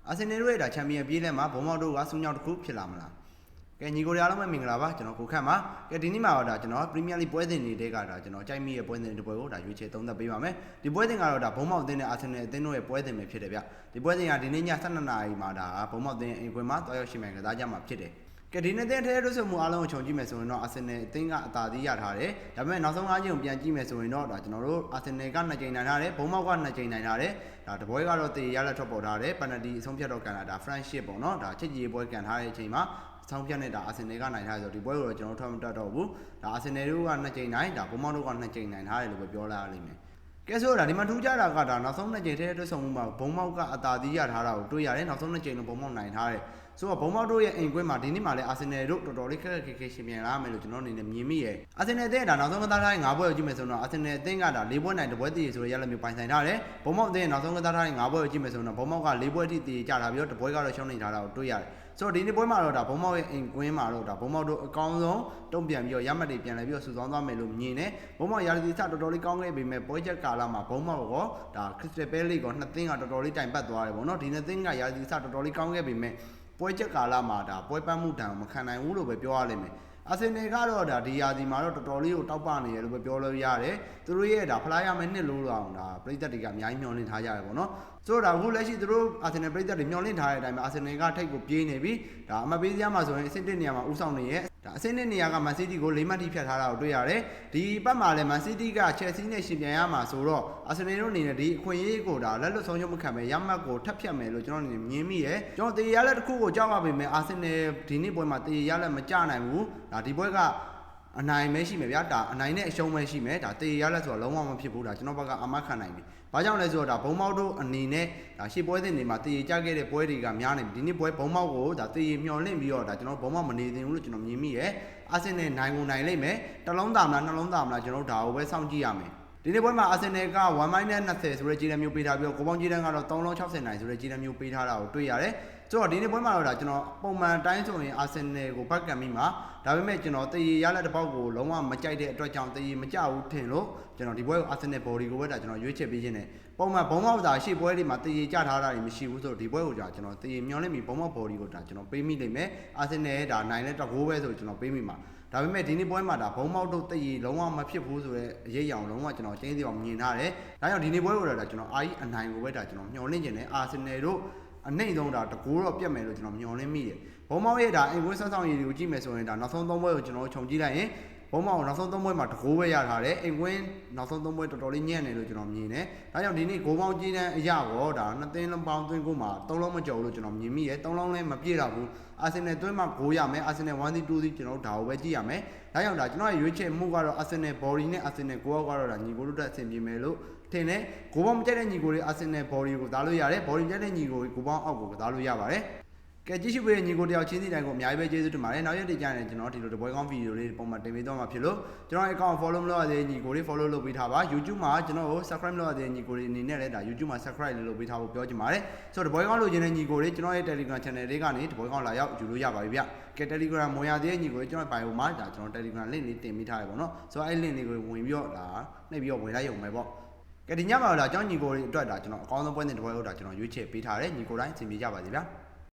အာဆင်နယ်တို့ရဲ့ဒါချန်ပီယံပြေးလဲမှာဘုံမောက်တို့ကစူးညောက်တစ်ခုဖြစ်လာမလားကဲညီကိုတွေအားလုံးပဲမင်္ဂလာပါကျွန်တော်ကိုခန့်ပါကဲဒီနေ့မှာတော့ဒါကျွန်တော်ပရီးမီးယားလိပွဲစဉ်တွေကဒါကျွန်တော်ကြိုက်မိရဲ့ပွဲစဉ်တစ်ပွဲကိုဒါရွေးချယ်သုံးသပ်ပေးပါမယ်ဒီပွဲစဉ်ကတော့ဒါဘုံမောက်အသင်းနဲ့အာဆင်နယ်အသင်းတို့ရဲ့ပွဲစဉ်ပဲဖြစ်တယ်ဗျဒီပွဲစဉ်ကဒီနေ့ည12 နာရီမှာဒါဘုံမောက်အသင်းအိမ်ခွင်မှာတွားရောက်ရှိမှကစားကြမှာဖြစ်တယ်ကဲဒီနေ့တဲ့ထဲတို့ဆိုမှုအားလုံးကိုခြုံကြည့်မယ်ဆိုရင်တော့အာဆင်နယ်အသင်းကအသာစီးရထားတယ်ဒါပေမဲ့နောက်ဆုံး5ချိန်ကိုပြန်ကြည့်မယ်ဆိုရင်တော့ဒါကျွန်တော်တို့အာဆင်နယ်က2ချိန်နိုင်ထားတယ်ဘုံမောက်က2ချိန်နိုင်ထားတယ်ဒါတပွဲကတော့တေရလက်ထွက်ပေါ်ထားတယ်ပယ်နယ်တီအဆုံးဖြတ်တော့ကန်လာဒါ friendship ပေါ့နော်ဒါချစ်ကြည်ရေးပွဲကန်ထားတဲ့အချိန်မှာဆောင်းပြတ်နေတာအာဆင်နယ်ကနိုင်ထားဆိုဒီပွဲကိုတော့ကျွန်တော်ထွက်မတက်တော့ဘူးဒါအာဆင်နယ်တို့က2ချိန်နိုင်ဒါဘုံမောက်တို့က2ချိန်နိုင်ထားတယ်လို့ပဲပြောလာရလိမ့်မယ်ကဲဆိုတော့ဒီမှာထူးခြားတာကဒါနောက်ဆုံး2ချိန်ထဲတွဲဆုံမှုမှာဘုံမောက်ကအသာစီးရထားတာကိုတွေ့ရတယ်နောက်ဆုံး2ချိန်လုံးဘုံမောက်နိုင်ထားတယ်ဆိုတော့ဘုံမောက်တို့ရဲ့အိမ်ကွင်းမှာဒီနေ့မှလည်းအာဆင်နယ်တို့တော်တော်လေးခက်ခက်ရှင်ပြန်လာမယ်လို့ကျွန်တော်အနေနဲ့မြင်မိရဲ့အာဆင်နယ်အသင်းကဒါနောက်ဆုံးကစားထားတဲ့9ပွဲကိုကြည့်မယ်ဆိုတော့အာဆင်နယ်အသင်းကဒါ4ပွဲနိုင်1ပွဲတည်ဆိုရရလက်မျိုးပိုင်ဆိုင်ထားတယ်ဘုံမောက်အသင်းနောက်ဆုံးကစားထားတဲ့9ပွဲကိုကြည့်မယ်ဆိုတော့ဘုံမောက်က4ပွဲထိတည်ကြတာပြီးတော့1ပွဲကတော့ရှုံးနေထားတာကိုတွေ့ရတယ်ဆိုတော့ဒီနေ့ပွဲမှာတော့ဒါဘုံမောက်ရဲ့အိမ်ကွင်းမှာတော့ဒါဘုံမောက်တို့အကောင်းဆုံးတုံ့ပြန်ပြီးတော့ရမှတ်တွေပြန်လဲပြီးတော့စုဆောင်းသွားမယ်လို့မြင်တယ်ဘုံမောက်ရာသီစတော်တော်လေးကောင်းခဲ့ပေမဲ့ပွဲချက်ကာလမှာဘုံမောက်ကောဒါခရစ္စတယ်ပဲလိကော2သင်းကတော်တော်လေးတိုင်ပတ်သွားတယ်ပေါ့နော်ဒီ2သင်းကရာသီစတော်တော်လေးကောင်းခဲ့ပေမဲ့ပွဲချက်ကာလမှာဒါပွဲပန်းမှုတံမခံနိုင်ဘူးလို့ပဲပြောရလိမ့်မယ်အာဆင်နယ်ကတော့ဒါဒီယာဒီမှာတော့တော်တော်လေးကိုတောက်ပနေရလို့ပဲပြောလို့ရတယ်သူတို့ရဲ့ဒါဖလားရမယ်နှစ်လို့အောင်ဒါပြည်သက်တွေကအများကြီးမျှော်လင့်ထားကြရတယ်ပေါ့နော်ဆိုတော့ဒါအခုလက်ရှိသူတို့အာဆင်နယ်ပြည်သက်တွေမျှော်လင့်ထားတဲ့အတိုင်းပဲအာဆင်နယ်ကထိပ်ကိုပြေးနေပြီဒါအမပေးစရာမှာဆိုရင်အဆင့်1နေရာမှာဦးဆောင်နေရဲ့ဒါအဆင့်1နေရာကမန်စီးတီးကို4မှတ်ထိဖြတ်ထားတာကိုတွေ့ရတယ်ဒီပတ်မှာလည်းမန်စီးတီးကချယ်ဆီနဲ့ရှင်ပြန်ရမှာဆိုတော့အာဆင်နယ်တို့အနေနဲ့ဒီအခွင့်အရေးကိုဒါလက်လွတ်ဆုံးရှုံးမခံပဲရမှတ်ကိုထပ်ဖြတ်မယ်လို့ကျွန်တော်အနေနဲ့မြင်မိရဲ့ကျွန်တော်တေရလက်တစ်ခုကိုကြောက်ရပါမယ်အာဆင်နယ်ဒီနေ့ပွဲမှာတေရလက်မကြနိုင်ဘူးဒါဒီပွဲကအနိုင်ပဲရှိမယ်ဗျာဒါအနိုင်နဲ့အရှုံးပဲရှိမယ်ဒါတေရလက်ဆိုတာလုံးဝမဖြစ်ဘူးဒါကျွန်တော်ဘက်ကအမခံနိုင်ပြီဘာကြောင့်လဲဆိုတော့ဒါဘုံမောက်တို့အနေနဲ့ဒါရှေ့ပွဲစဉ်တွေမှာတေရကြခဲ့တဲ့ပွဲတွေကများနေပြီဒီနေ့ပွဲဘုံမောက်ကိုဒါတေရမျောလင့်ပြီးတော့ဒါကျွန်တော်ဘုံမောက်မနေသင့်ဘူးလို့ကျွန်တော်မြင်မိရဲ့အာဆင်နယ်နိုင်ကိုနိုင်လိမ့်မယ်တစ်လုံးသားမလားနှလုံးသားမလားကျွန်တော်ဒါကိုပဲစောင့်ကြည့်ရမယ်ဒီနေ့ပွဲမှာအာဆင်နယ်က1-20ဆိုတဲ့ကြီးတန်းမျိုးပေးထားပြီးတော့ကိုပေါင်းကြီးတန်းကတော့360နိုင်ဆိုတဲ့ကြီးတန်းမျိုးပေးထားတာကိုတွေ့ရတယ်ဆိုတော့ဒီနေ့ပွဲမှာတော့ဒါကျွန်တော်ပုံမှန်တိုင်းဆိုရင်အာဆင်နယ်ကိုဘက်ကံပြီးမှာဒါပေမဲ့ကျွန်တော်တေရရလက်တစ်ပေါက်ကိုလုံးဝမကြိုက်တဲ့အတွက်ကြောင့်တေရမကြဘူးထင်လို့ကျွန်တော်ဒီပွဲကိုအာဆင်နယ် body ကိုပဲဒါကျွန်တော်ရွေးချယ်ပေးခြင်းနဲ့ပုံမှန်ဘုံမောက်သာရှေ့ပွဲတွေမှာတေရကြထားတာတွေမရှိဘူးဆိုတော့ဒီပွဲကိုဒါကျွန်တော်တေရမျောလင့်ပြီးဘုံမောက် body ကိုဒါကျွန်တော်ပေးမိလိမ့်မယ်အာဆင်နယ်ဒါနိုင်လက်တကိုးပဲဆိုကျွန်တော်ပေးမိမှာဒါပေမဲ့ဒီနေ့ပွဲမှာဒါဘုံမောက်တို့တည်လုံးဝမဖြစ်ဘူးဆိုတော့အရေးအယောင်လုံးဝကျွန်တော်ကျင်းစီအောင်မြင်ထားတယ်။ဒါကြောင့်ဒီနေ့ပွဲကိုတော့ဒါကျွန်တော်အာကြီးအနိုင်ကိုပဲဒါကျွန်တော်မျှော်လင့်နေတယ်အာဆင်နယ်တို့အနှိမ့်ဆုံးဒါတကိုးတော့ပြတ်မယ်လို့ကျွန်တော်မျှော်လင့်မိတယ်။ဘုံမောက်ရဲ့ဒါအိမ်ကွင်းဆောင်းဆောင်ရည်တွေကိုကြည့်မယ်ဆိုရင်ဒါနောက်ဆုံး3ပွဲကိုကျွန်တော်ခြုံကြည့်လိုက်ရင်ဘုံမောက်နောက်ဆုံး3ပွဲမှာတကိုးပဲရထားတယ်။အိမ်ကွင်းနောက်ဆုံး3ပွဲတော်တော်လေးညံ့နေလို့ကျွန်တော်မြင်တယ်။ဒါကြောင့်ဒီနေ့ဂိုးပေါင်းကြီးတန်းအရာရောဒါ2သင်းလုံးပေါင်းသွင်းကိုမှာ3လုံးမကျော်လို့ကျွန်တော်မြင်မိရဲ့3လုံးလည်းမပြည့်တော့ဘူး။အာဆင်နယ်သွင်းမှာ9ရမယ်အာဆင်နယ်1-2ကျွန်တော်တို့ဒါကိုပဲကြည့်ရမယ်ဒါကြောင့်ဒါကျွန်တော်ရဲ့ရွေးချယ်မှုကတော့အာဆင်နယ် body နဲ့အာဆင်နယ်ကိုကတော့ဒါညီကိုတို့တက်အဆင်ပြေမယ်လို့ထင်တယ်ကိုပေါင်းမကြိုက်တဲ့ညီကိုတွေအာဆင်နယ် body ကိုသားလို့ရတယ် body ကြိုက်တဲ့ညီကိုကိုပေါင်းအောက်ကိုသားလို့ရပါတယ်ကဲကြည့်ရှုပေးတဲ့ညီကိုတယောက်ချင်းစီတိုင်းကိုအများကြီးပဲကျေးဇူးတင်ပါတယ်နောက်ရက်ဒီကြရင်ကျွန်တော်ဒီလိုတပွဲကောင်းဗီဒီယိုလေးပုံမှန်တင်ပေးသွားမှာဖြစ်လို့ကျွန်တော်ရဲ့ account follow မလုပ်ရသေးတဲ့ညီကိုတွေ follow လုပ်ပေးထားပါ YouTube မှာကျွန်တော်ကို subscribe လုပ်ရသေးတဲ့ညီကိုတွေအနေနဲ့လည်းဒါ YouTube မှာ subscribe လုပ်ပေးထားဖို့ပြောချင်ပါတယ်ဆိုတော့တပွဲကောင်းလိုချင်တဲ့ညီကိုတွေကျွန်တော်ရဲ့ Telegram channel လေးကနေတပွဲကောင်းလာရောက်ယူလို့ရပါပြီဗျကဲ Telegram ဝင်ရသေးတဲ့ညီကိုတွေကျွန်တော် bio မှာဒါကျွန်တော် Telegram link လေးတင်ပေးထားရပါတော့ဆိုတော့အဲ့ link လေးကိုဝင်ပြီးတော့ဒါနှိပ်ပြီးတော့ဝင်လိုက်ရုံပဲပေါ့ကဲဒီညမှာတော့ဒါကျွန်တော်ညီကိုတွေအတွက်ဒါကျွန်တော်အကောင်းဆုံးပွဲစဉ်တပွဲလို့ဒါကျွန်တော်ရွေးချယ်ပေးထားတယ်ညီကိုတိုင်းအဆင်ပြေကြပါစေဗျာ